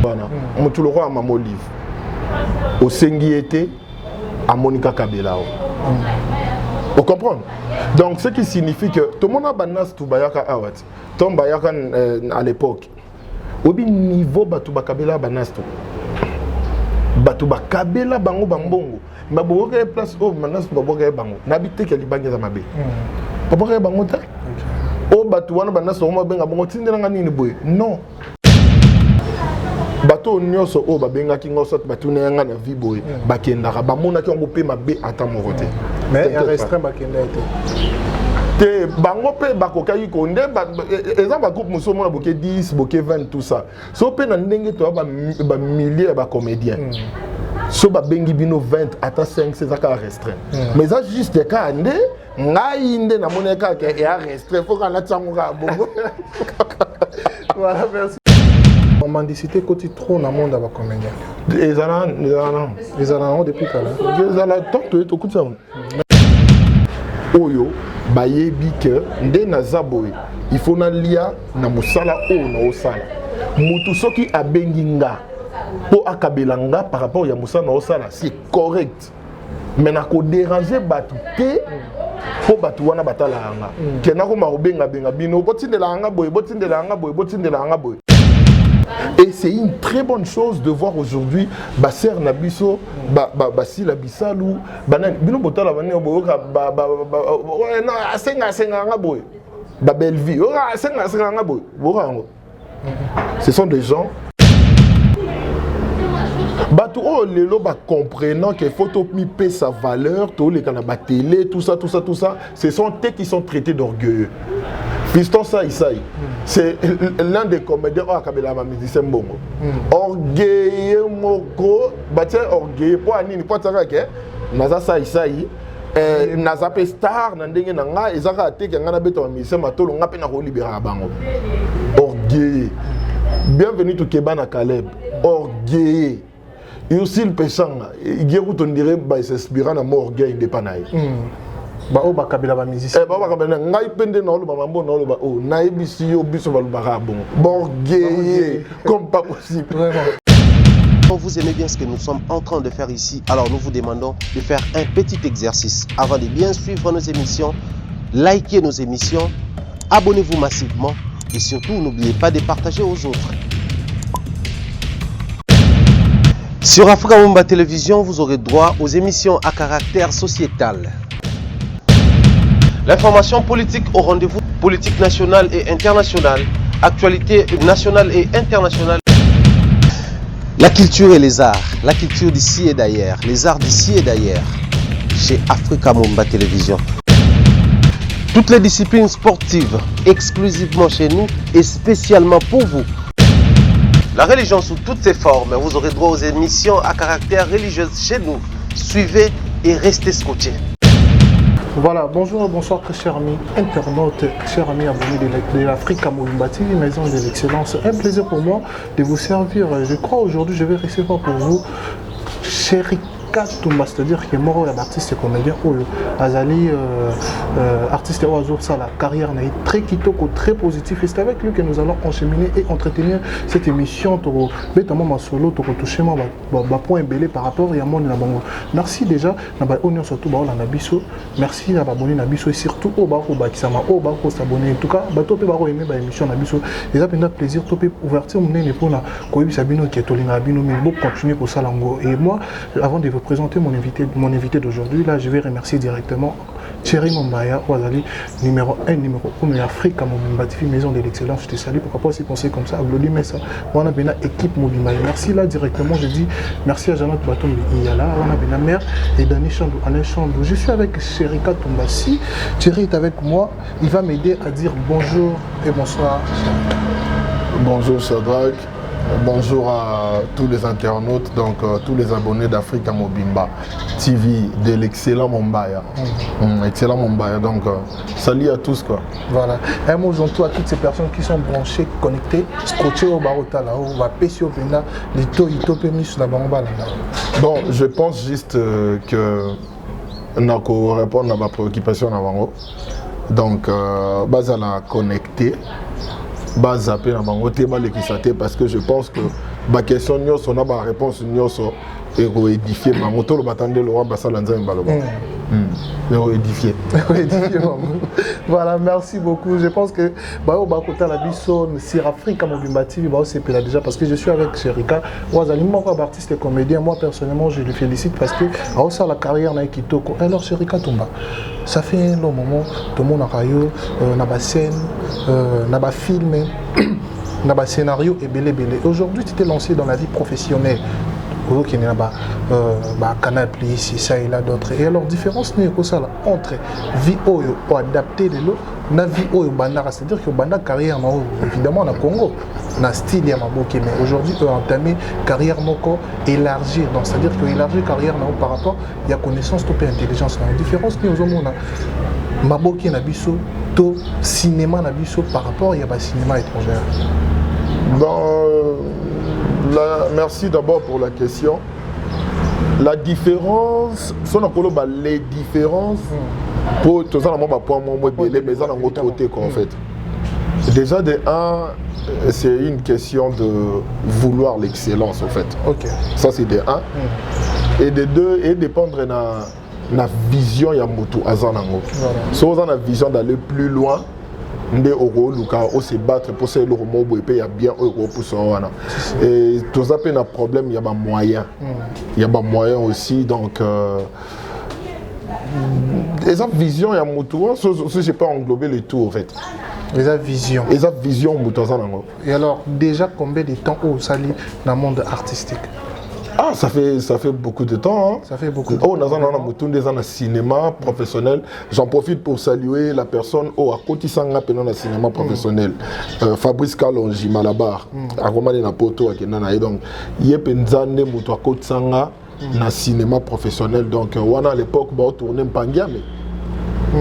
Voilà. Motu le roi a mamo livre. Au Sengiete, à Monica Kabelao. Vous comprenez? Donc ce qui signifie que tout le monde a banas tout bayaka awat. Tom bayaka à l'époque. Au niveau batu bakabela banas tout. Batu bakabela bango bambongo. Ma boke place au manas baboke bango. N'habite que libanga za mabe. Baboke bango ta. O batu wana banas o mabenga bango tindela nini boy. Non. Bato nyoso o babenga kingo sot batu nenga na vie boy. Bakendaka bamona ki on pe mabe ata morote. Mais un restreint bakenda été. Te bango pe bakokai ko nde exemple ba groupe musomo na boke 10 boke 20 tout ça. So pe na ndenge to ba milliers ba comédiens. So ba bengi bino 20 ata 5 c'est ça ka restreint. Mais ça juste ka nde ngai nde na moneka ke ya restreint faut qu'on la tsango ka bongo. Voilà, merci. En mendicité, côté trop dans le monde avec comédien. Les Allemands depuis quand là? Les Allemands, tant que tu écoutes ça. Oyo, bayebi que nde na zaboy, il faut na lia na musala o na osala. Mutu soki abenginga po akabelanga par rapport ya musala na osala, c'est correct. Mais na ko déranger batu te po batu wana batala anga. Kena ko marobenga benga bino, botindela anga boy, botindela anga boy, botindela anga boy. Et c'est une très bonne chose de voir aujourd'hui Basser Nabiso, Basila Bissalou, Bino Botala Bani Oboka, ouais, non, Asenga Boy, Belle Vie, Asenga Boy, ce sont des gens. Bato oh lelo ba comprenant que photo mi paie sa valeur, tous les canaux télé, tout ça, ce sont eux qui sont traités d'orgueilleux. Fiston Saïsaï, c'est l'un des comédiens au Kabela Musicien Bongo. Orgueilleux moko, bâtir orgueilleux pour Anini Potarake, Naza Saïsaï, Naza Pestar, Nandenge Nanga, Ezaka Tek, Yangana Beto Musicien Matolo, Ngapena Libéra Bango. Orgueilleux. Bienvenue to Kebana Caleb. Orgueilleux. Et aussi le péchant, il y a on dirait qu'il s'inspire à mort orgueil indépendant. Ba o ba kabila ba musicien. Ba kabila ngai pende na lo ba mambo na lo ba o na ebisi yo biso ba lubaka bon. Borgueillé comme pas possible. Vraiment. Vous aimez bien ce que nous sommes en train de faire ici, alors nous vous demandons de faire un petit exercice. Avant de bien suivre nos émissions, likez nos émissions, abonnez-vous massivement et surtout n'oubliez pas de partager aux autres. Sur Africa Mumba Télévision, vous aurez droit aux émissions à caractère sociétal. L'information politique au rendez-vous, politique nationale et internationale, actualité nationale et internationale. La culture et les arts, la culture d'ici et d'ailleurs, les arts d'ici et d'ailleurs, chez Africa Mumba Télévision. Toutes les disciplines sportives, exclusivement chez nous et spécialement pour vous. La religion sous toutes ses formes, vous aurez droit aux émissions à caractère religieux chez nous. Suivez et restez scotchés. Voilà, bonjour et bonsoir très chers amis internautes, chers amis abonnés de l'Africa Mumba TV, maison de l'excellence. Un plaisir pour moi de vous servir. Je crois aujourd'hui je vais recevoir pour vous Chéri Katumba, c'est-à-dire que moi, l'artiste et comédien, Azali, artiste oiseau, ça la carrière n'est très kitoko, très positif. Et c'est avec lui que nous allons encheminer et entretenir cette émission. Notamment ma solo, tu toucher ma point belé par rapport à mon bango. Merci déjà, on surtout la nabiso. Merci à abonner nabiso et surtout au bako bakisama, au bako s'abonner. En tout cas, topé bako aimer l'émission nabiso. Et ça pendant plaisir, topé ouverture mon nez pour la koibi sabino qui est tolinga bino mais bon continuer pour ça lango. Et moi, avant de vous présenter mon invité d'aujourd'hui, là je vais remercier directement Thierry Mombaya, Ouazali, numéro 1, numéro 1 de l'Afrique, Mobimba TV, maison de l'excellence. Je te salue, pourquoi pas aussi penser comme ça, Glody Messa, on a bien équipe Mobimba. Merci là directement, je dis merci à Jeannot Batom Iyala, on a bien mère et Dani Chandou, Alain Chandou. Je suis avec Chéri Katumba. Si Thierry est avec moi, il va m'aider à dire bonjour et bonsoir. Bonjour Shadrach. Bonjour à tous les internautes, donc tous les abonnés d'Africa Mobimba TV, de l'excellent Mombaya. Excellent Mombaya, donc salut à tous quoi. Voilà, un mot surtout à toutes ces personnes qui sont branchées, connectées, scotchées au barota là, on va pécher au pena, les taux, ils topent mis sur la bamba là. Bon, je pense juste que nous allons répondre à ma préoccupation avant. Donc, base à la connecter. zapper na bango te balekisa te parce que je pense que question nyonso na réponse nyonso édifier bango to lo batande le roi basala nzambe baloba édifier. Voilà, merci beaucoup. Je pense que côté la biso sur Africa Mobimba TV c'est déjà parce que je suis avec Sherika. Artiste et comédien. Moi personnellement je le félicite parce que ça la carrière na kitoko. Alors Sherika Tumba, ça fait un long moment tout le monde a rayo na ba scène na ba film na ba scénario et belé. Aujourd'hui tu t'es lancé dans la vie professionnelle. Qui n'est pas Canal Plus, ça et là d'autres. Et alors, différence n'est que ça entre vie pour adapter de l'eau, na vie bandara, c'est-à-dire que banda carrière évidemment na Congo, na style ya maboké, mais aujourd'hui peut entamer carrière moko élargir, donc c'est-à-dire que élargir carrière par rapport il y a connaissance tout intelligence. La différence n'est aux hommes maboké na biso, to cinéma na biso par rapport il y a pas cinéma étranger. Merci d'abord pour la question. La différence, les différences, pour tout ça, en fait. Déjà, de un, c'est une question de vouloir l'excellence, en fait. Okay. Ça, c'est de un. Et de deux, et dépendre de la vision de Moto Azanango. Si on a la vision d'aller plus loin, on se battre pour se le remobo et il y a bien euro pour ça. Et tout ça peut un problème, il y a des moyens. Il y a des moyens aussi, donc les visions il y a moto, je sais pas englober les tout en fait. Les visions. Les visions moto. Et alors déjà combien de temps au sali dans le monde artistique? Ah, ça fait beaucoup de temps. Hein. Ça fait beaucoup de temps. Oh, nous avons un cinéma professionnel. J'en profite pour saluer la personne à côté de le cinéma professionnel. Fabrice Kalonji, Malabar. À Romane Napoto, donc il y a Penzane Mouto à côté de le cinéma professionnel. Donc, à l'époque, on tournait Pangiame.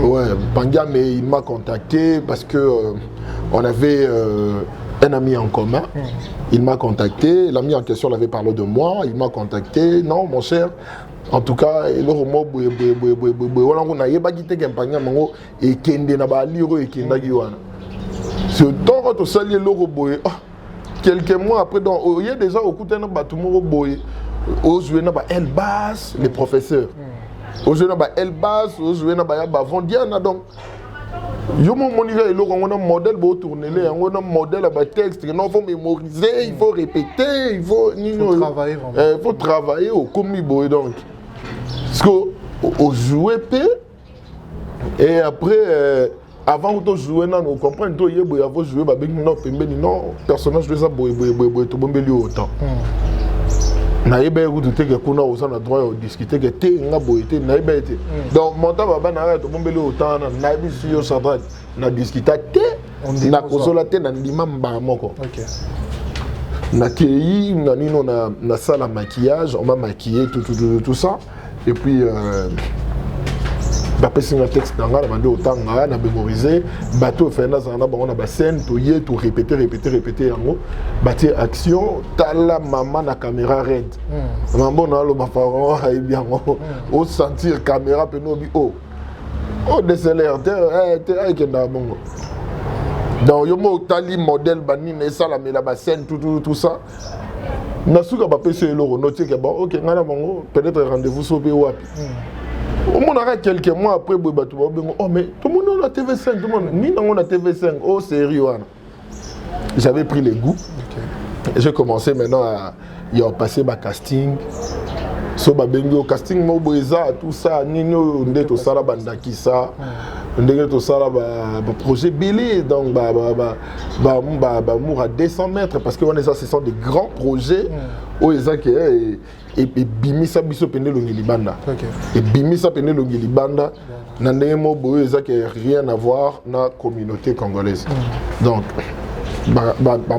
Ouais, Pangiame, il m'a contacté parce que on avait un ami en commun. Il m'a contacté, l'ami en question avait parlé de moi, il m'a contacté, non mon cher, en tout cas, il quelques mois après, il y a déjà au côté de Elbas, les professeurs. Aujourd'hui, Elbas, aujourd'hui, Vondiana, donc. Yo mon on a un modèle pour tourner, on a un modèle à texte, il faut mémoriser, il faut répéter, il faut travailler vraiment. Il faut travailler au commis boy donc. Parce que au jouer et après avant de jouer on comprend que il faut jouer non personnage de ça boy tout bon autant. Na yeba écouter que kuna osana droit de discuter que té nga boité na yeba été donc monta baba na to bombeli autant na yebi sur sadrak na discuter té na kozola té na ndima mba moko. OK. Na kei na nino na salle à maquillage, on m'a maquillé tout ça et puis bah passer un texte dans la mandé autant na mémoriser bateau fait na zana bon on a ba scène to yé to répéter en gros bâtir action tala maman na caméra red maman na lo bafaron ay bien au sentir caméra pe no bi oh décélérateur ay kenda bongo donc yo mo tali modèle banine ça la mais la scène tout ça na suka ba pese lo noter que bon OK ngana bongo peut-être rendez-vous sobe wapi. Au moins, quelques mois après, oh mais tout le monde a TV5, tout le monde, ni dans la TV5, oh sérieux. J'avais pris les goûts. Okay. J'ai commencé maintenant à passer ma casting. So babengo casting mo boeza tout ça, nino ndeto sala bandaki ça. Ndeto sala ba projet belé donc mour à 200 mètres parce que on est ça ce sont des grands projets. Oh ezaki et bimisa biso pende lo ngilibanda. OK. Et bimisa pende lo ngilibanda na ndemo boyo ezaki rien à voir na communauté congolaise. Donc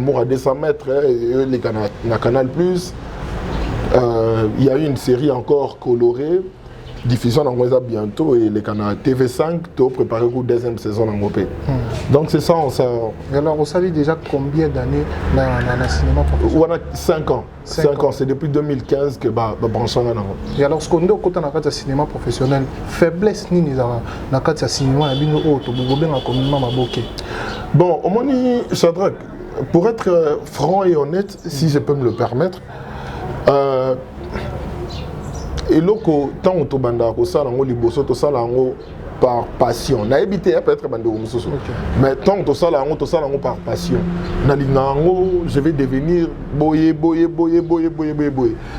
mour à 200 mètres les Canal Plus. Il y a eu une série encore colorée diffusion dans bientôt et les canaux TV5 to préparer pour deuxième saison dans mon pays. Donc c'est ça on sort. Et alors on savait déjà combien d'années dans le cinéma professionnel? On a 5 ans. 5 ans, c'est depuis 2015 que branchons là. Et alors ce qu'on dit au côté dans le cinéma professionnel, faiblesse ni dans le cinéma na bino auto bogobe na communément maboké. Bon, au moins Shadrack, pour être franc et honnête, si je peux me le permettre, et là, tant que tu banda ko sala ngo liboso to sala ngo par passion. Na évité peut-être banda ko mususu. Mais tant que tu sala ngo par passion. Na linga ngo je vais devenir boye.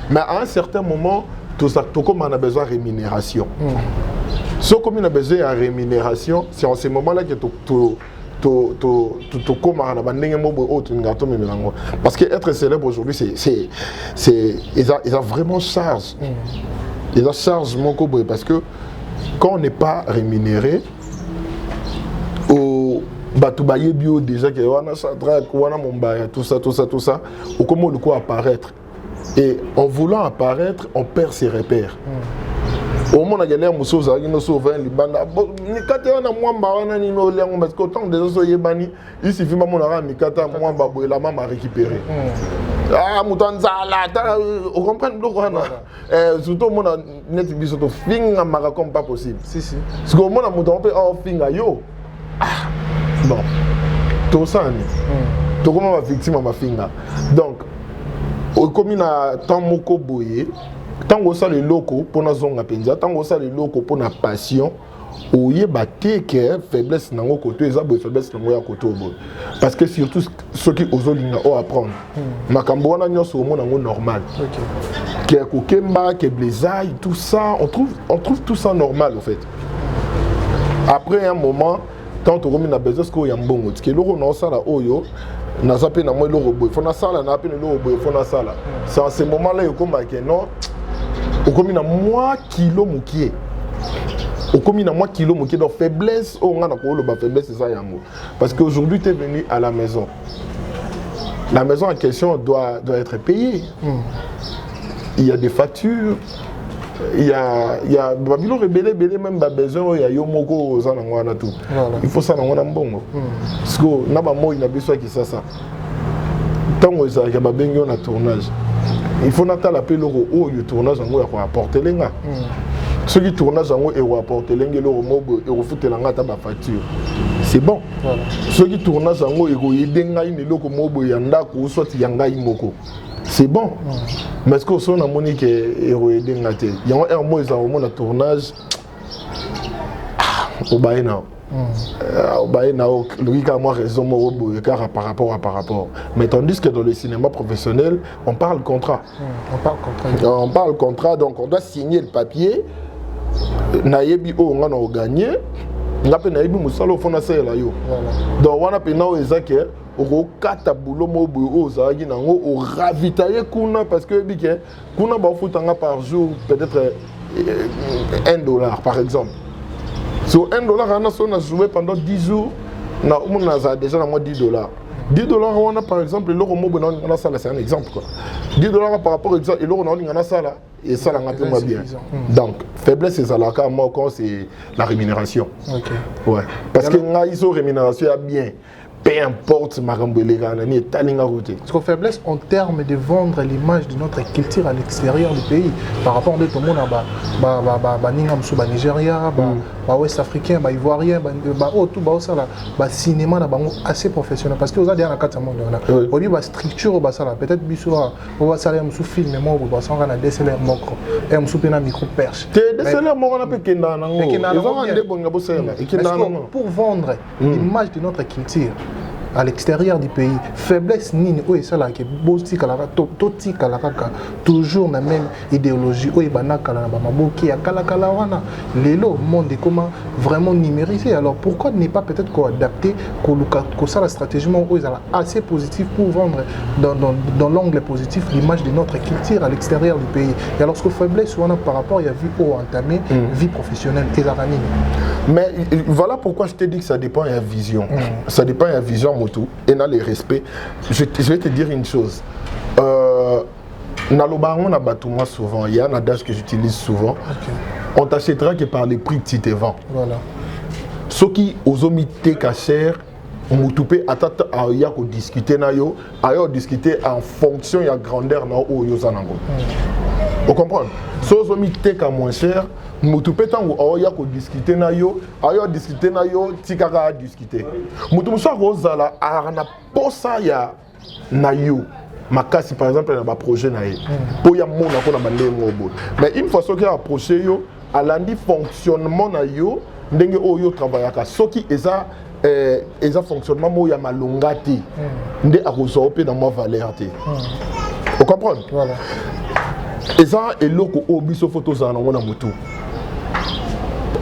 Mais à un certain moment, tout ça tout comme on a besoin de rémunération. Ce comme on a besoin de rémunération, c'est en ce moment-là que parce que être célèbre aujourd'hui, ils ont vraiment charge. Ils ont charge mon cobre parce que quand on n'est pas rémunéré, au Batoubaye bio déjà que wana Shadrack, wana Mombaya, tout ça, ou comment le coup apparaître. Et en voulant apparaître, on perd ses repères. Au moment où il y a des choses qui nous sauvent, les bandes, parce qu'autant de gens il suffit de me récupérer. Ah, on comprend le surtout mon net bisoto finga comme pas possible. Si. Parce que au moment où on peut finga yo. Bon. Tout ça. Tout comme ma victime ma finga. Donc, comme il a tant moko boye. Tant que ça les locaux pour nos zonga penza, tant que ça les locaux pour na passion, ou y baté que faiblesse nango côté, ils ont faiblesse nango ya côté parce que surtout ceux qui osent linga o apprendre. Makambo wana nyoso mo nango normal. OK. Que kokemba, que blaisaille, tout ça, on trouve tout ça normal en fait. Après un moment, quand on a besoin de y a mbongo, parce que loro na ça là oyo na zape na mo loro boy, faut na sala na peine loro boy, faut na sala. C'est en ce moment-là yo komba que non. Au commis na moi kilo mukie. Au commis na moi kilo mukie donc faiblesse on a na faiblesse c'est ça yango. Parce qu'aujourd'hui tu es venu à la maison. La maison en question doit être payée. Il y a des factures. Il y a babilo rebelle même besoin il y a yo moko za na ngwana tout. Il faut ça na ngwana mbongo. Parce que na ba moi il a besoin qui ça. Tant que ça ya ba bengo na tournage. Il faut n'attendre la paix où le tournage en haut est apporté l'enga. Ceux qui tournage en haut est apporté l'enga le mobo et refoutent l'enga ta facture. C'est bon. Ceux qui tournage en haut est denga une loko mobo yanda ko soit yanga imoko. C'est bon. Mais ce que son amoni que est denga te. Il y a un mois ils ont mon tournage. Au baïna. Lui a moi raison par rapport. Mais tandis que dans le cinéma professionnel, on parle contrat. On parle contrat, donc on doit signer le papier. Nayebi on a gagné. Nape nayebi musalo fona sela yo. Donc on a pena ezake au kata boulot mobo ozagi nango au ravitailler kuna parce que bike kuna ba futanga par jour peut-être $1 par exemple. Sur $1, on a joué pendant 10 jours, on a déjà $10. $10, on a par exemple, l'euro mobile, c'est un exemple. $10 par rapport à l'exemple, l'euro on a ça là, et ça là, on a bien. Donc, faiblesse, c'est ça là, c'est la rémunération. Ouais. Parce que ils ont rémunération bien. Peu importe ma parce que faiblesse en termes de vendre l'image de notre culture à l'extérieur du pays par rapport à tout le monde à Nigeria, Ouest africain, Ivoirien, tout ça là, cinéma assez professionnel parce que vous avez un cas monde là. On dit structure peut-être bisoura, on va saler un film mais moi on va s'en aller DSLR micro et un soupena micro perche. DSLR moi on appelle kenda nango. Pour vendre l'image de notre culture à l'extérieur du pays, faiblesse nini ou ça là qui bosti kalaka toti kalaka toujours la même idéologie ou ibana kala ba maboki akala kala wana lelo monde comment vraiment numérisé. Alors pourquoi ne pas peut-être adapter que ça la stratégie où ils assez positif pour vendre dans l'angle positif l'image de notre culture à l'extérieur du pays. Et alors ce que faiblesse on a par rapport il y a vu au entamé vie professionnelle et la ranine. Mais voilà pourquoi je te dis que ça dépend de la vision. Ça dépend de la vision moto et dans le respect. Je vais te dire une chose. Dans le baron, on a souvent, il y a un adage que j'utilise souvent. on t'achètera que par les prix que tu te vends. Voilà. Ce qui aux omités cachers, on peut attendre à discuter discuter en fonction de la grandeur na o yo zanango. Vous comprenez? Si aux omités ka moins cher, mutu peut tango oya ko discuter na yo, discuter na yo, tikaka discuter. Mutu musa rozala arana posa ya na yo. Makasi par exemple na ba projet na ye. Po ya mona ko na bande ngobo. Mais une fois que approché yo, alandi fonctionnement na yo, ndenge oyo travaillaka. Soki eza fonctionnement mo ya malongati. Nde akozope na mo valeur te. Vous comprenez? Voilà. Eza eloko o biso photo za na ngona mutu.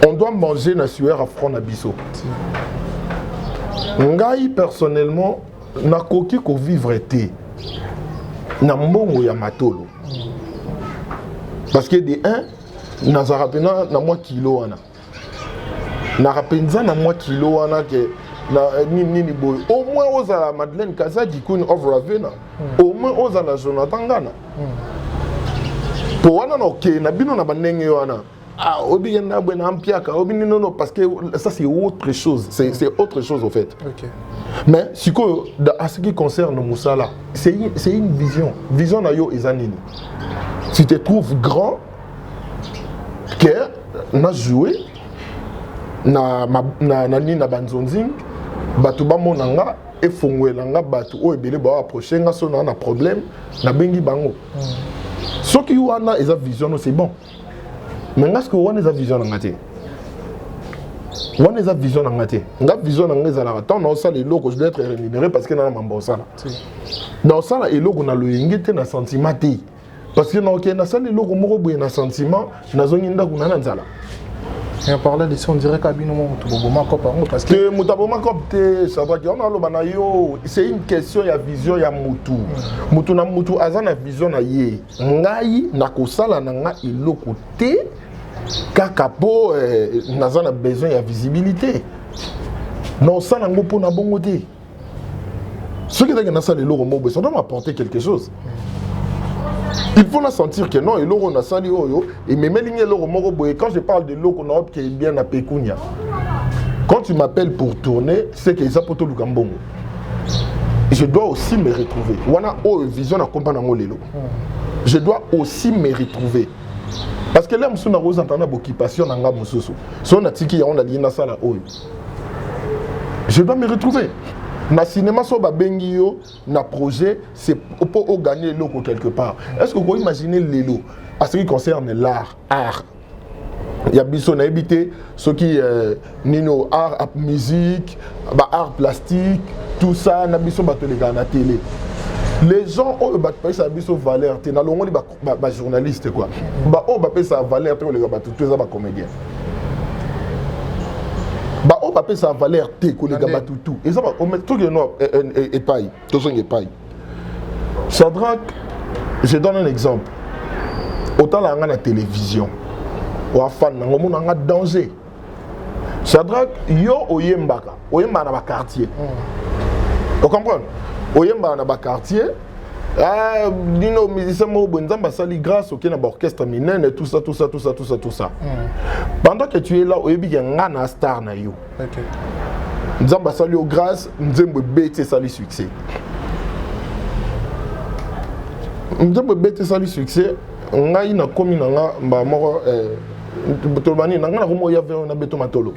On doit manger na sueur à front na biso. Ngai personnellement nakoki ko vivre te na mbongo ya matolo. Parce que de un nazara pena na moi kilo wana. Na rapenza na moi kilo wana ke na nini boy. Au moins ozala Madeleine Kazadi Queen of Ravenna. Au moins ozala Jonathan Ngana. Pour wana ok na bino na bandenge wana. Ah, obi yenda bwena ampiaka, obi non parce que ça c'est autre chose, c'est autre chose au fait. OK. Mais si à ce qui concerne Moussala, c'est une vision na yo ezanini. Si tu te trouves grand que na joué na banzonzing batu ba monanga e fongwelanga batu o ebele ba approcher nga so na problème na bengi bango. Ce qui wana eza vision c'est bon. Mais est-ce que on a vision en gâté? On a vision en gâté. On a vision en gâté. Tant dans ça les locaux je dois être rémunéré parce que dans ma bosse là. Dans ça là les locaux on a le ingété na sentiment té. Parce que dans ça les locaux moko boye na sentiment na zone inda kuna na nzala. Et on parlait de ça on dirait qu'abino mutoboma kopa parce que mutoboma kopte ça va que on a lo bana yo c'est une question ya vision ya mutu. Mutu na mutu azana vision na ye. Ngai na kosala na nga iloko té. Kaka po nazana besoin de visibilité. Non ça n'a pas na bongo te. Ce qui est dans ça les loro mobo ça doit m'apporter quelque chose. Il faut la sentir que non et loro na sali oyo et même ligne loro moko boy quand je parle de loko na qui est bien na pekunya. Quand tu m'appelles pour tourner, c'est que ça poto lukambongo. Je dois aussi me retrouver. Wana o vision na compagnie ngolelo. Je dois aussi me retrouver. Parce que là, je suis en occupation dans la mususu. Si on a tiki, on a dit na sala oyo. Je dois me retrouver. Na cinéma so ba bengio na projet, c'est pour gagner l'eau quelque part. Est-ce que vous pouvez imaginer l'élo à ce qui concerne l'art, il y a biso na habité ce qui nino art musique, art plastique, tout ça na biso ba tolega na télé. Les gens ont battu sa biso valeur, t'es na longo li ba journaliste quoi. Ba o ba sa valeur, t'es les gars tout ça ba comédien. Ba o ba sa valeur t'es ko les gars tout. Et ça va on met tout que non et paille, tout ça est paille. Shadrach, je donne un exemple. Autant la na télévision. Ou fan na ngomo na danger. Shadrach yo oyembaka na ba quartier. Vous comprenez? Oyemba na ba quartier dino musicien mo bonzamba sali grâce au na orchestre minene tout ça pendant que tu es là oyebi nga na star na yo OK nzamba sali au grâce nzembo bete sali succès ngai na komi na nga mba moko tolbani na nga na komo ya vers na beto matolo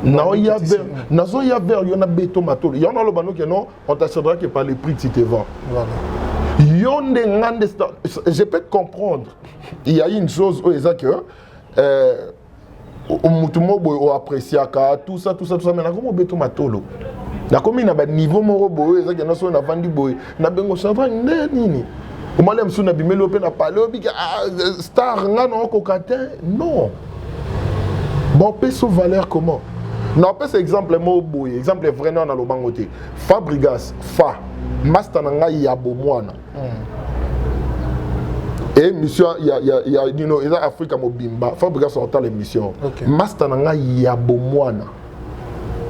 non, il y a vers, il y a béton matolo. Il y a un lobano qui non, on t'achètera que par les prix que tu te vends. Voilà. Je peux te comprendre. Il y a une chose où ils ont que tout le monde apprécie tout ça, mais comment béton matolo? La commune a un niveau morobo, ils ont que nous avons vendu boy, na bengo savant nini. Au malem sous na bimelo pe na parler, star ngano kokatin, non. Bon, paie sous valeur comment? Non, pas cet exemple boy, exemple vraiment dans le bangoté. Fabrigas, fa, master nanga yabo mwana. Et monsieur, il y a you know, il y a Afrique mobimba. Fabrigas sortant l'émission. Master nanga yabo mwana.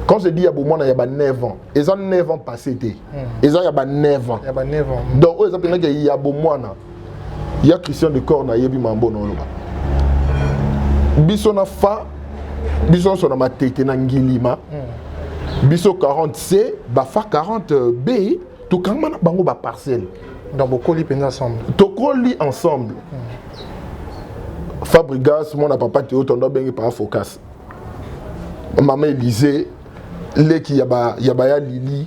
Quand je dis yabo mwana, il y a 9 ans. Ils ont 9 ans passés. Ils ont 9 ans. Il y a 9 ans. Donc, ils ont yabo mwana. Il y a Christian de Corna, yebi mambo non. biso na fa biso so na matete na ngilima biso 40C ba fa 40B to kangma na bango ba parcelle donc beaucoup li penza ensemble to koli ensemble Fabrigas mon papa te otondo bengi par focus maman Élysée leki ya Lili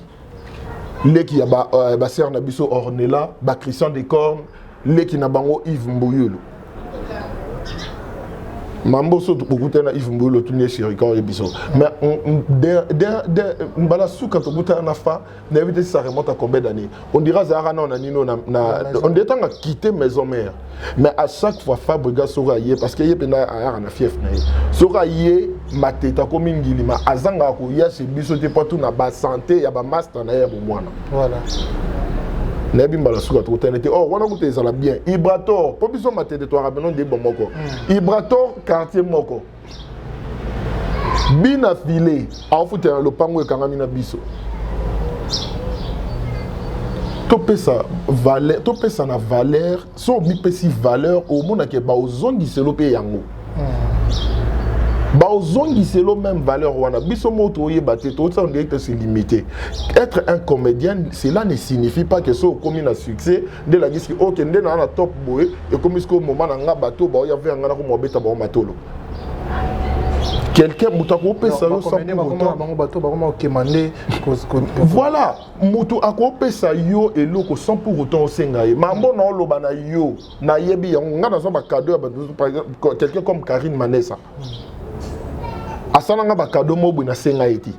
leki ya ba sœur na biso Ornella ba Christian Descornes leki na bango Yves Mbouyolo mambo so tukukuta na Yves Mbouyolo tunie shirika ya biso mais mbala suka tukuta na fa na éviter ça remonte à combien d'années on dira zara na nino na on détanga quitter maison mère mais à chaque fois Fabriga sera yé parce que yé pena a na fief na sera yé mateta comme ngilima azanga ko ya chez biso te pas tout na ba santé ya ba master na ya bo mwana voilà nebi mbala suka tukuta n'était oh wana ko te zala bien Ibrator po biso matete to arabenon de bomoko Ibrator quartier moko bina filé a futé le pango e kangami na biso topé ça valeur topé ça na valeur so mi pesi valeur au monde ke ba ozongi selo pe yango ba ozongi selo même valeur wana biso moto yebate to ça on dirait que c'est limité être un comédien cela ne signifie pas que so comme na succès de la disque OK ndé na top boy et comme ce moment na nga bato ba ya ver nga na ko mobeta ba matolo quelqu'un mutako pesa yo sans voilà mutu akopesa yo eloko sans pour autant osenga ye mambo na oloba na yo na yebi yango nga na so ba cadeau par exemple quelqu'un comme Karine Manessa asana nga ba cadeau mo na senga eti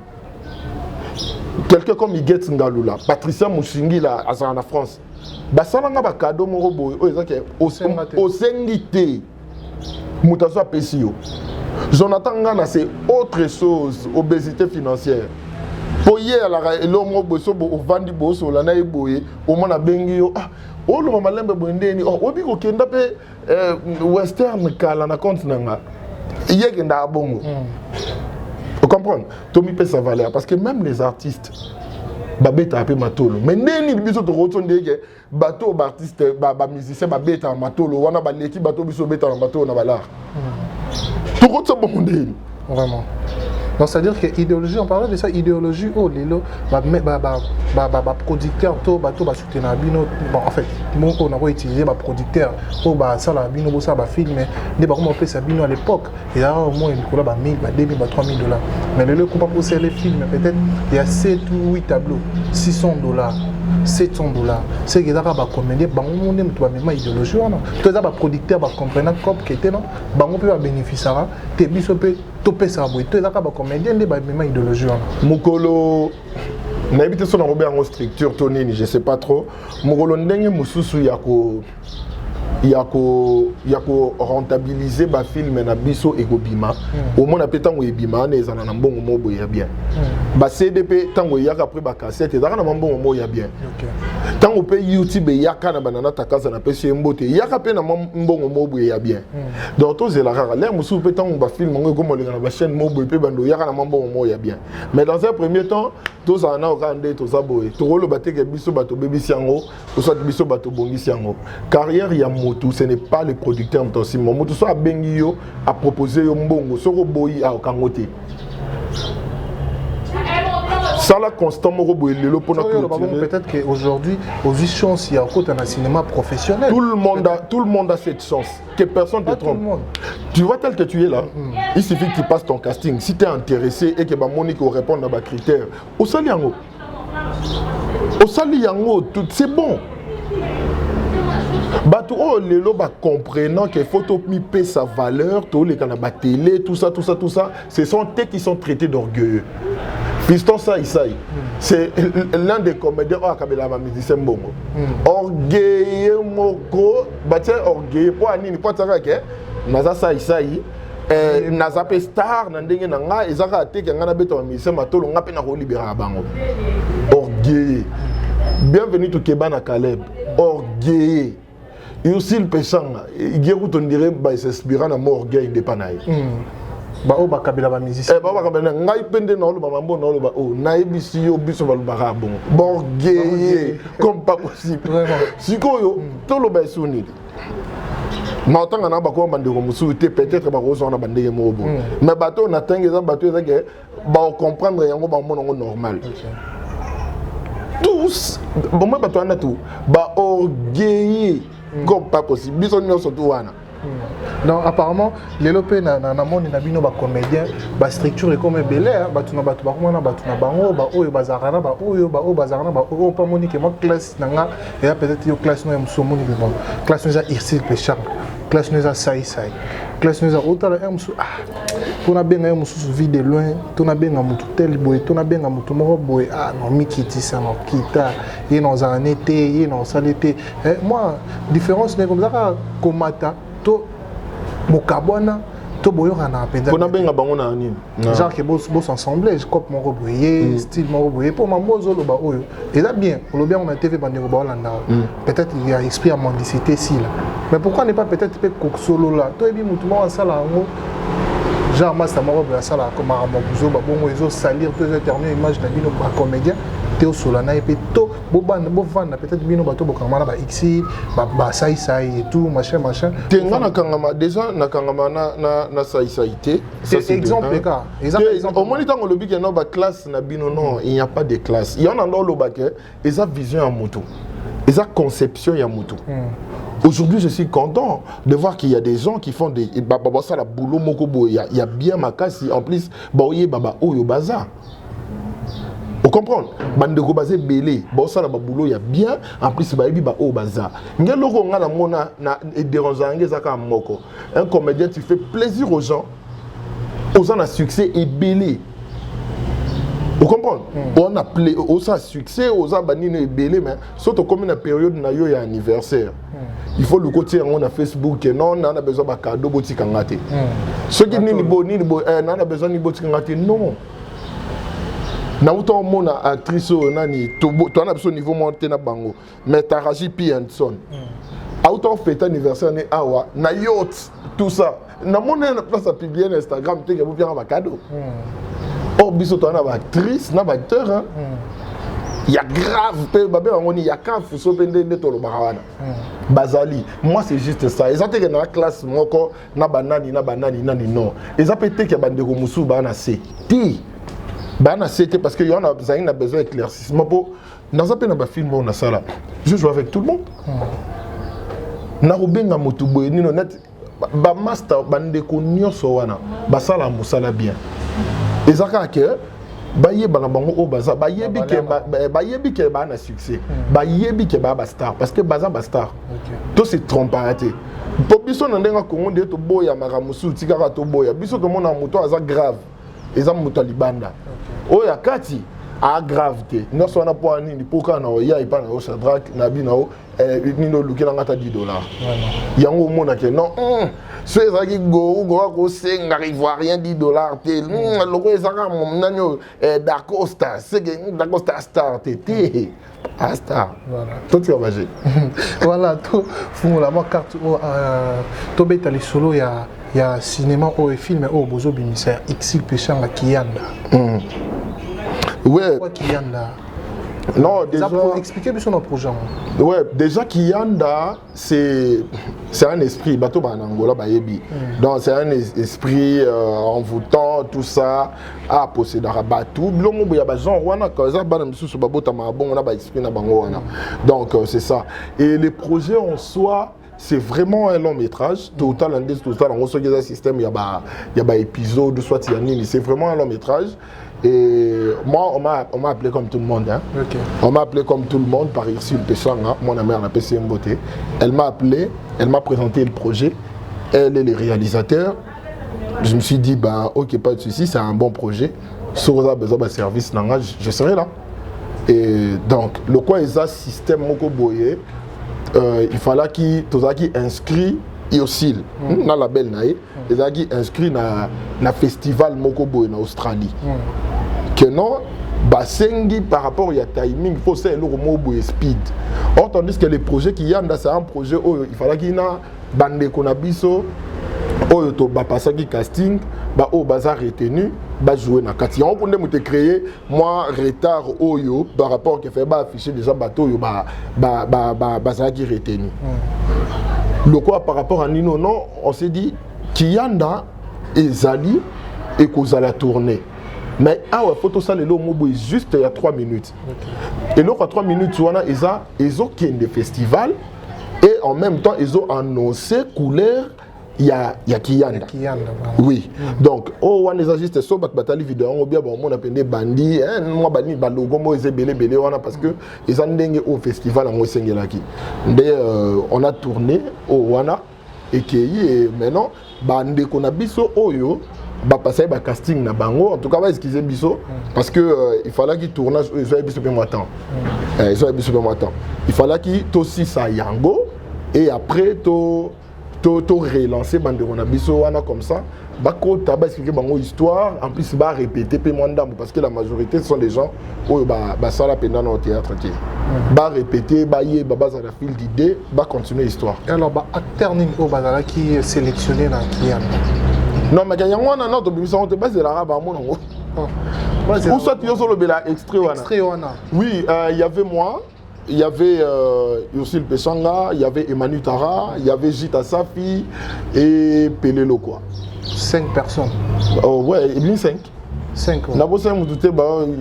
quelqu'un comme Iget Ngalula Patricia Musingila asana na France basana nga ba cadeau mo boy o ezake osengi te mutaso apesi yo Jonathan Ngana c'est autre chose, obésité financière. Pour hier, l'homme au vandi bosso, la naïe boye, au moins à Bengio, oh le moment lembe bondeni, oh obi ko kenda pe western kala na compte nanga. Hier kenda bongo. Vous comprenez? Tommy paie sa valeur parce que même les artistes babeta ape matolo. Mais neni biso to rotonde ke bateau artiste ba musicien babeta matolo, wana ba leki bateau biso beta matolo na balar. Tout ça vraiment. Donc c'est-à-dire que idéologie, on parlait de ça, idéologie, oh lilo, producteur, to soutenir bino, bon en fait, on a utilisé producteur, oh ça la bino, ça film, mais des comment on fait ça bino à l'époque, il y a au moins une couleur 1000, 2000, 3000 $. Mais le coup pas pousser les films, peut-être il y a 7 ou 8 tableaux, $600, $700. C'est que ça va commander, bah on aime toi même idéologie, non. Tout ça va producteur, va comprendre comme qui était non, bah on peut bénéficier, t'es biso peut topé ça, boy, tout ça va comédien de même idéologie. Mukolo n'habite son Robert en structure tonini, je sais pas trop. Mukolo ndenge mususu yako rentabiliser ba film na biso ekobima. Au moins na petango ebima na ezana na mbongo mobo ya bien. Ba CDP tango yaka après ba cassette ezaka na mbongo mobo ya bien. Tango pe YouTube yaka na banana takaza na pesi mbote yaka pe na mbongo mobo ya bien. Donc to zela rara l'air mususu pe tango ba film ngo comme na ba chaîne mobo pe bando yaka na mbongo mobo ya bien. Mais dans un premier temps tous en a okande to zaboé. To rolo bateke biso bato bebisi yango, to soit biso bato bongisi yango. Carrière ya moto, ce n'est pas le producteur aussi. Mon moto soit bengi yo a proposé yo mbongo, soko boyi a okangote. Ça la constamment robo lelo pour peut-être qu'aujourd'hui aux chances il y a encore un cinéma professionnel. Tout le monde a cette chance. Que personne ne te trompe. Tu vois tel que tu es là, il suffit que tu passes ton casting. Si tu es intéressé et que Monique répond à mes critères, au saliango. Au saliango, c'est bon. Bato oh lelo ba comprenant que photo mi paie sa valeur, tout les canaba télé, tout ça, ce sont eux qui sont traités d'orgueilleux. Piston ça, c'est l'un des comédiens à Kabila Musicien Bongo. Orgueilleux moko, batia orgueilleux pour anini pour tara ke naza ça naza pe star na ndenge na nga ezaka te ke nga na beto musicien matolo nga pe na ko libérer bango. Orgueilleux. Bienvenue to Kebana Caleb. Orgueilleux. Et aussi le péchant, il y a où on dirait bah s'inspirant à mon orgueil de panaï. Ba o ba kabila ba musicien. Ba kabila ngai pende na lo ba mambo na lo ba o na ebisi yo biso ba ba bon. Orgueilleux comme pas possible. Vraiment. Sikoyo to lo ba soni. mais autant qu'on a bakko bandeko musu peut-être bakko on a bandeko mobo mais bateau on atteint les bateaux que ba comprendre yango ba monongo normal tous bon moi bateau on a tout ba orgueilleux comme pas possible bison nous surtout wana. Non, apparemment, les lopés na monde na bino ba comédien, ba structure comme belé, ba tuna ba tuba na ba tuna bango, ba oyo bazarana, ba oyo bazarana, ba oyo pas monique moi classe nanga et peut-être yo classe no msomoni be bon. Classe nous a irsil pe charme. Classe nous a sai. Classe nous a autant la msu ah. Tuna benga msu vie de loin, tuna benga mutu tel boy, tuna benga mutu moro boy ah non mikiti ça non kita, et non en été, et non saleté. Moi différence n'est comme ça komata to bokabwana to boyorana penza kona benga bango na nini genre que boss ensemble je cop mon reboyer style mon reboyer pour ma mozo lo ba oyo et là bien pour le bien on a TV bandeko ba Hollanda peut-être il y a esprit à mendicité si là mais pourquoi ne pas peut-être pe solo là to ebi mutu mo sala ngo genre master mo ba sala comme mo buzo ba bongo ezo salir to terminer image na bino ba comédien teo solana et puis to bobana bovana peut-être bino bato bokamana ba xi ba sai et tout machin tenga na kangama déjà na kangama na saïté ça c'est exemple cas exemple au moins tant le big na ba classe na bino non il n'y a pas de classe il y en a dans le bac et ça vision à moto et ça conception ya moto. Aujourd'hui, je suis content de voir qu'il y a des gens qui font des ça la boulot mokobo il y a bien ma casse en plus baoye baba oyo baza. Vous comprenez? Bandeko basé belé, ça la boulot il y a bien en plus baebi ba o baza. Ngelo ko ngala mona na dérangeant ngezaka moko. Un comédien tu fais plaisir aux gens. Aux gens à succès et belé. Vous comprenez? On a aux a succès, aux a banini et belé mais surtout comme une période na yo ya anniversaire. Il faut le côté on a Facebook et non on a besoin de cadeau boutique ngate. Ceux qui ni bo on a besoin ni boutique ngate non. Na autant mon actrice nani to na besoin niveau monter na bango mais Taraji P Henson autant fête anniversaire ne awa na yacht tout ça na mon na place à publier sur Instagram te que vous bien ba cadeau oh biso to na ba actrice na ba acteur hein il y a grave pe ba be ngoni ya ka fuso pende ne to lo barawana bazali moi c'est juste ça ils ont été dans la classe moko na banani nani non ils ont pété que bandeko musu ba na c'est c'était parce qu'il y en a besoin d'éclaircissement pour dans un film on a ça là je joue avec tout le monde na rubenga motubo ni no net ba master bandeko nyoso wana ba sala musala bien ezaka que ba yeba na bango o baza ba yebi ke ba na succès ba yebi ke ba star parce que baza ba star tout se trompe arrêter pour biso na ndenga Congo de to boya maramusu tikaka to boya biso to mona moto aza grave eza moto libanda oya kati a gravité non so na po ani poka na ya ipa na Shadrach na binao nino lukela ngata $10 yango mona ke non so ezaki go ko senga ivoirien $10 te loko ezaka mon nanyo d'Acosta c'est que d'Acosta star te a star voilà tout tu vas voilà tout font la carte to beta les solo ya cinéma ou film ou bozo bimisa xil pechanga kiyanda ouais kiyanda non déjà pour expliquer bien son projet ouais déjà kiyanda c'est un esprit bateau ba Angola ba yebi donc c'est un esprit envoûtant tout ça à posséder bateau bilongo boya ba genre wana ka za bana misusu babota ma bon na ba esprit na bango wana donc c'est ça et les projets en soi c'est vraiment un long métrage total on reçoit des systèmes il y a ba épisode soit il y a nini c'est vraiment un long métrage et moi on m'a appelé comme tout le monde hein. Okay. On m'a appelé comme tout le monde par Irsil Pechanga mon amie la PCM Beauté elle m'a appelé elle m'a présenté le projet elle est le réalisateur je me suis dit bah ok pas de souci c'est un bon projet si vous avez besoin de service je serai là et donc le quoi est ça système moko boye il fallait qu'il inscrit Iosil na label nae il inscrit na festival moko boye na Australie que non basengi par rapport à timing faut c'est le mot boye speed or tandis que les projets qui y a c'est un projet où il fallait qu'il na bande konabiso oyo to ba pasaki casting ba o baza retenu ba jouer na kati on peut me créer moi retard oyo par rapport que fait ba afficher déjà bateau yo ba qui retenu Le quoi par rapport à Nino, non, on s'est dit Kiyanda et Zali et qu'on la tournée. Mais ah ouais, photo ça le mobo juste il y a 3 minutes. Okay. Et là, 3 minutes, ils ont des festivals et en même temps, ils ont annoncé couleur. Il y a Kiyanda. Oui. Donc, on a juste so batali vidéo, on bien on appelle bandi, moi bandi balogo mo ezebele belé parce que ils ont ndenge au festival en Mosengelaki. Mais on a tourné au Wana et qui maintenant bande qu'on a biso oyo ba passer ba casting na bango en tout cas va excuser biso parce que il fallait qu'il tournage ils ont biso peu moins temps. Ils ont biso peu moins temps. Il fallait qu'il aussi ça yango et après to relancer bande on a biso wana comme ça bako taba expliquer bango histoire en plus ba répéter pe mandam parce que la majorité ce sont des gens où ba sala pendant au théâtre qui ba répéter ba yé ba za la fil d'idée ba continuer l'histoire. Alors ba acteur ning au bazala qui est sélectionné dans Kiyanda. Non mais il y a un autre biso on te base la raba mon ngo. Ou soit tu solo bela extrait wana. Oui, il y avait moi. Il y avait Youssil Pechanga, il y avait Emmanuel Tara, il y avait Jita Safi et Pelé Lokwa. 5 personnes. Oh ouais, il y a 5. 5. On a besoin de douter,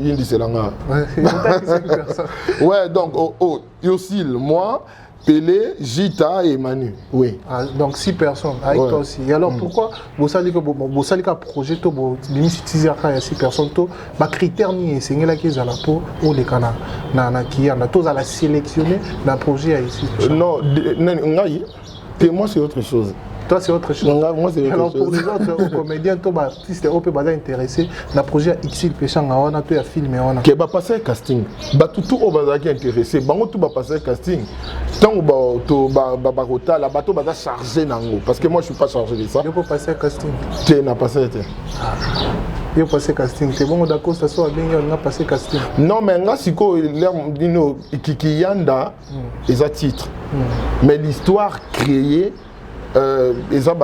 il y a 5 personnes. Ouais, donc Youssil, moi, Pelé, Jita et Emmanuel. Oui. Ah, donc 6 personnes avec toi aussi. Et alors pourquoi vous savez que un projet to l'initiative à 6 personnes to ba critère ni c'est là qui za la peau ou les cana na qui a tous à la sélectionner dans projet ici. Non, ngai moi c'est autre chose. Toi c'est autre chose. Moi c'est autre alors, chose. Pour les autres comédiens, toi artistes on peut pas intéressé dans projet Youssil Pechanga on a tout à filmer on a. Que ba passer casting. Ba tout au bazar qui intéressé. Bango tout ba passer casting. Tant ba rota la bateau ba chargé nango parce que moi je suis pas chargé de ça. Je peux passer casting. Tu n'as pas passé. Je peux passer casting. C'est bon d'accord ça soit bien on a passé casting. Non mais nga siko l'air dino Kiyanda ils a titre. Mais l'histoire créée et ça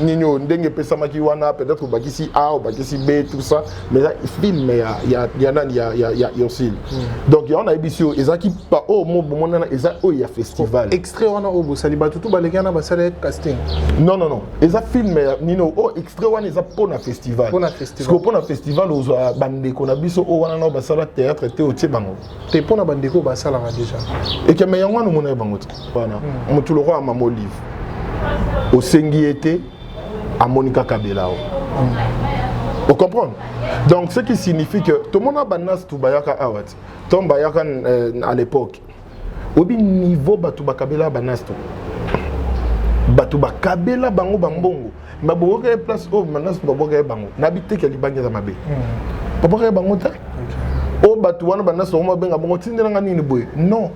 nino ndenge pesa maki wana peut-être bakisi A ou bakisi B tout ça mais là film il y a aussi donc il y en a émission et ça qui pas au mot bon na et ça il y a festival extrait wana au bosali ba tout balekana ba sala casting non et ça film nino au extrait wana ça pour na festival parce que pour na festival aux bande qu'on a biso au wana ba sala théâtre te au bango te pour na bande ko ba sala déjà et que mais yango no mona bango wana mo tout le roi mamo livre au Sengiete à Monica Kabelao. Vous comprenez? Donc ce qui signifie que tout le monde a banas tout bayaka awat. Tout bayaka à l'époque. Au niveau batuba Kabela banas tout. Batuba Kabela bango bambongo. Ma boga place au manas boga bango. N'habite que libanga za mabe. Boga bango ta. Oh batouana banas au ma benga bango tindela nini boy. Non.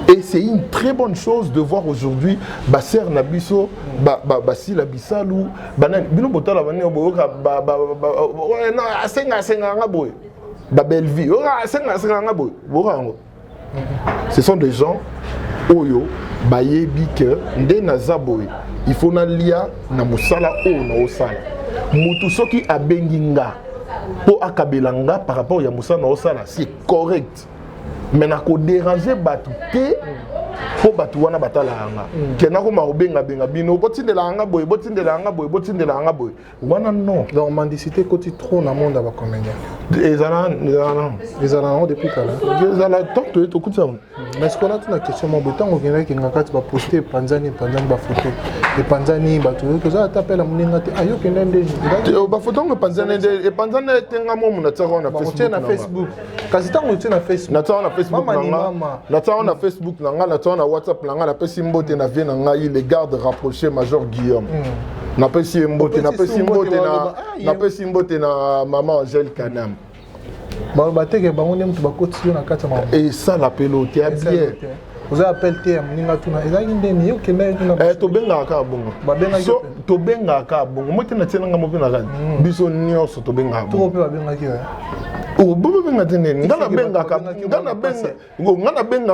Et c'est une très bonne chose de voir aujourd'hui Basser Nabiso, Basi Labisalou, Banan, Bino Botala Bani Oboka, ouais, non, Asenga Boy, Babelvi, Asenga Boy, ce sont des gens, Oyo, Baye Bike, Nde Nazaboy, il faut nalia na musala o na osala. Mutusoki abenginga, po akabelanga par rapport à Moussa na osala, c'est correct. Mais na ko déranger batu te po batu wana batala anga kena ko ma obenga benga bino botindela anga boy wana non donc mendicité côté trop na monde ba comédien ezala depuis kala ezala tant to kutsa mais ce qu'on a une question mon betant on vient qui ngakati ba poster panzani ba photo et panzani ba to que ça t'appelle muninga te ayo kenende ba photo ngo panzani et panzani tenga mo na tsaka na Facebook kasi tango na Facebook na tsaka na Facebook na Facebook na na WhatsApp na la pesi mbote na vie na ngai les gardes rapprochés major Guillaume na pesi mbote na maman Angèle Kanam ba teke bango nem to ba kotio na kata maman et ça la pelote a bien vous appelez TM ninga tuna ezaki ndeni yo kenda tuna to benga ka bongo so to benga ka bongo mote na tena ngamo pena kan biso nyoso to benga bongo to pe ba benga ki o bobo benga tenen ngana benga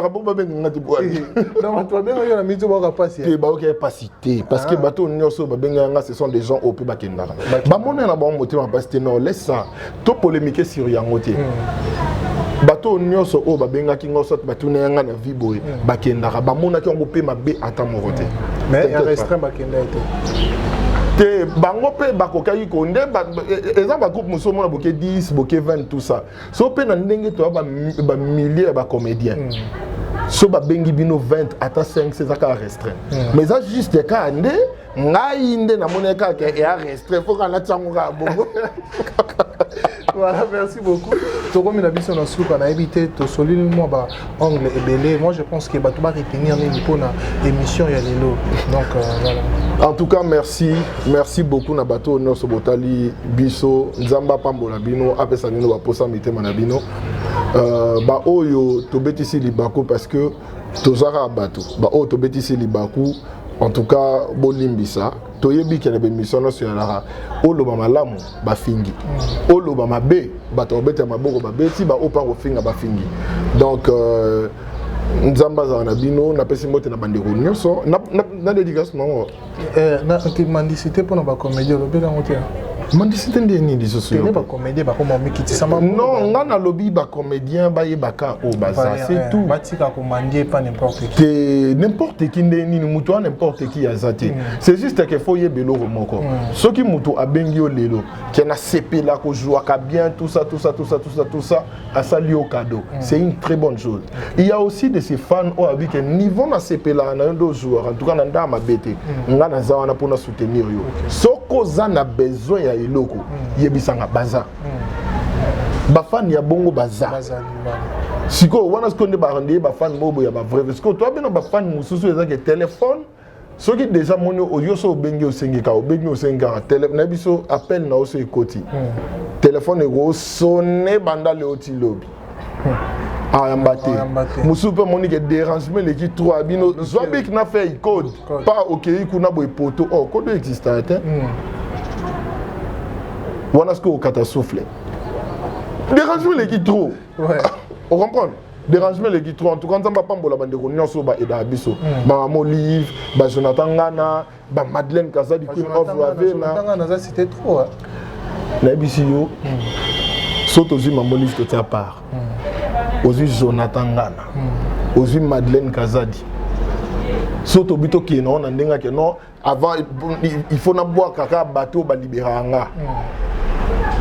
bobo benga ngati boali donc to benga yo na mito ba kapasi te ba ok capacité parce que bato nyoso ba benga nga ce sont des gens au pe ba kendara ba mona na ba motima parce que non laisse ça to polémiquer sur yangote bato nyoso o ba benga ki ngoso bato na nga na vie boy ba kendara ba mona ki ngo pe mabe ata morote Mais un restreint bakenda été. Te bango pe bakokai ko nde exemple ba groupe musomo na boké 10 boké 20 tout ça so pe na ndenge to ba milliers ba comédiens so ba bengi bino 20 ata 5 c'est ça ka restreint mais ça juste ka nde ngai nde na moneka ke ya restreint faut kana tsango ka bongo. Voilà, merci beaucoup. Comme la vision dans ce qu'on a évité, to solide moi ba angle et belé. Moi je pense que tu vas retenir les pour na émission ya lelo. Donc voilà. En tout cas, merci beaucoup na bato no sobotali biso nzamba pambola bino apesa bino ba posa mitema na bino. Ba oyo to betisi libako parce que tozara bato. Ba oyo to betisi libako. En tout cas, bolimbisa toyebi kene be mission no sur la oloba malamu ba fingi oloba mabe bato beta maboko ba beti ba opa ko finga ba fingi. Donc nzamba za na bino na pesi mote na bandeko nyonso na dédicace non na mendicité pour na ba comédie lobela ngotia. Mendicité ndeni diso so pas comédie ba comme mikiti sama. Non, ngana lobby ba comédien ba yebaka o baza c'est tout. Batika commandé pas n'importe qui. Que n'importe qui ndeni mutu n'importe qui azate. C'est juste que faut yebelo moko. Ce qui mutu abengi o lelo, qui na CP là ko joua ka bien tout ça à sali au cadeau. C'est une très bonne chose. Il y a aussi de ces fans au habit que niveau na CP là na ndo joueur en tout cas na ndama bete. Ngana za wana pour na soutenir yo. Soko za na besoin ya iloko yebisanga baza bafani ya bongo baza siko wana skonde barande bafani bobo ya ba vrai siko to abena bafani mususu ezake téléphone soki déjà mono oyoso obengi osengeka obengi osengeka télé na biso appel na oso ekoti téléphone ego sonne banda le oti lobby ayambate mususu pe moni ke dérangement leki trop abino zwabik na fait code pas OK kuna boy poto oh code existe atteint voilà ce qu'on catastrophe. Dérangement les qui trop. Ouais. On comprend. Dérangement les qui trop. En tout cas, on va pas la bande de réunion sur Eda Abisso. Maman Olive, Jonathan Ngana, Madeleine Kaza du Queen of Ravena. Jonathan Ngana, c'était trop. Nabisio. Saute aux yeux Maman Olive de ta part. Aux yeux Jonathan Ngana. Aux yeux Madeleine Kazadi. Saute au buto qui est non, avant il faut boire caca bateau ba libérer anga.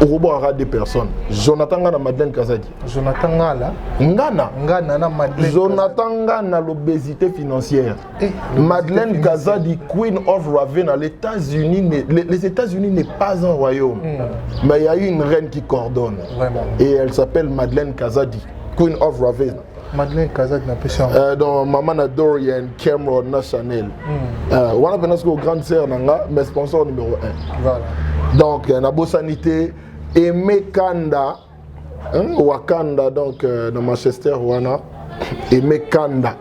Au robot aura des personnes. Jonathan Ngana Madeleine Kazadi. Jonathan Ngana na Madeleine. Jonathan Ngana l'obésité financière. Madeleine Kazadi Queen of Ravenna. Les États-Unis n'est pas un royaume, mais il y a eu une reine qui coordonne. Vraiment. Et elle s'appelle Madeleine Kazadi Queen of Ravenna. Madeleine Kazadi n'a pas changé. Donc Maman Dorian, Cameron, Chanel. On a pensé aux grandes sœurs nanga, mais sponsor numéro 1. Voilà. Donc na Sanité, Aimé Kanda, Wakanda donc dans Manchester wana, Aimé Kanda.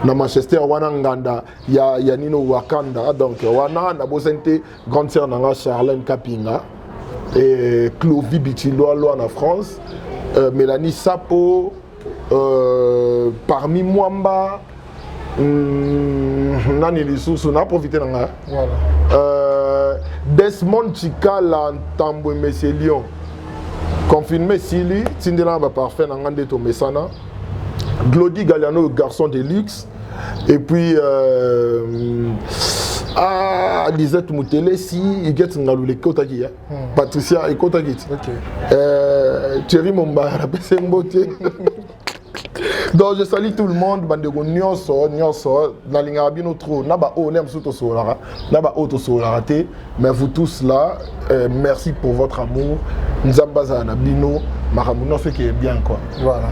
Dans Manchester wana nganda ya Nino Wakanda donc wana na Sanité grande sœur nanga Charlène Kapinga et Clovis Bichiloa en France. Mélanie Sapo, parmi Mwamba, Nani Lissou, on a profité de ça. Voilà. Desmond Chikala, Tamboué Messier Lyon, confirmé Sili, Tindela va parfait, Nangande Tomesana, Glody Galliano, garçon de luxe, et puis Lisette Moutele, si il get Ngalou Kotaki, Patricia et Kotaki. Thierry Momba, la PC Mbote. Donc je salue tout le monde, bandego nyonso, na linga bino trop, naba o lem soto solara, naba auto solara te, mais vous tous là, merci pour votre amour. Nzambaza na bino, maramuno fait qui est bien quoi. Voilà.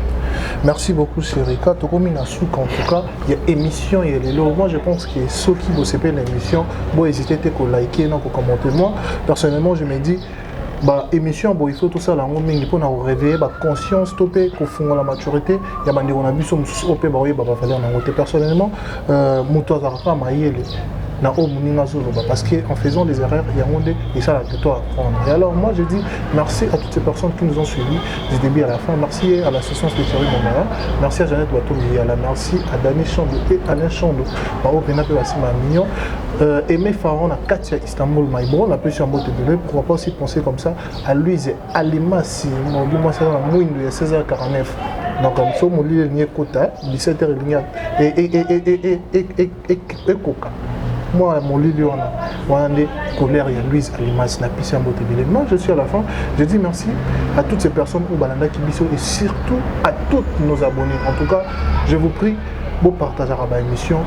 Merci beaucoup Sérika. Tokomina souk en tout cas, il y a émission, il y a les lots. Moi je pense que ceux qui vous savez l'émission, bon hésitez à liker, non, à commenter. Moi personnellement je me dis bah émission bon il faut tout ça là on mingi pour nous réveiller bah conscience topé qu'au fond la maturité il y a bandi on a vu sur opé bah oui bah va falloir en côté personnellement moto azaraka maïele na o muninga zoloba parce que en faisant des erreurs il y a monde et ça que toi apprendre. Et alors moi je dis merci à toutes ces personnes qui nous ont suivis du début à la fin. Merci à l'association de Thierry Momara, merci à Jeannette Watomiala, merci à Dani Chando et Alain Chando, Pao Benape Wassima Mignon, Aimé Faron à Katia Istanbul Maïbron, la plus en mot de pourquoi pas aussi penser comme ça à Louise Alimassi, moi c'est dans la mouine de 16h49. Donc comme ça, mon lit est Kota, 17h et Coca. Moi, mon lit, on a des colères, il y a Louise Alimas, la piscine en moi, je suis à la fin. Je dis merci à toutes ces personnes au Balanda Kibiso et surtout à tous nos abonnés. En tout cas, je vous prie, vous partagez la émission.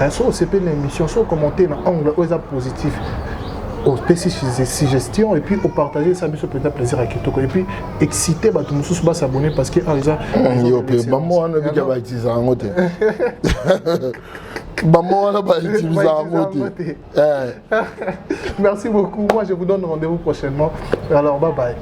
Soit OCP l'émission, soit commenter dans l'angle positif. Au suggestions et puis au partager ça me fait plaisir à Kitoko et puis exciter tout le monde s'abonner parce que merci beaucoup, moi je vous donne rendez-vous prochainement, alors bye bye.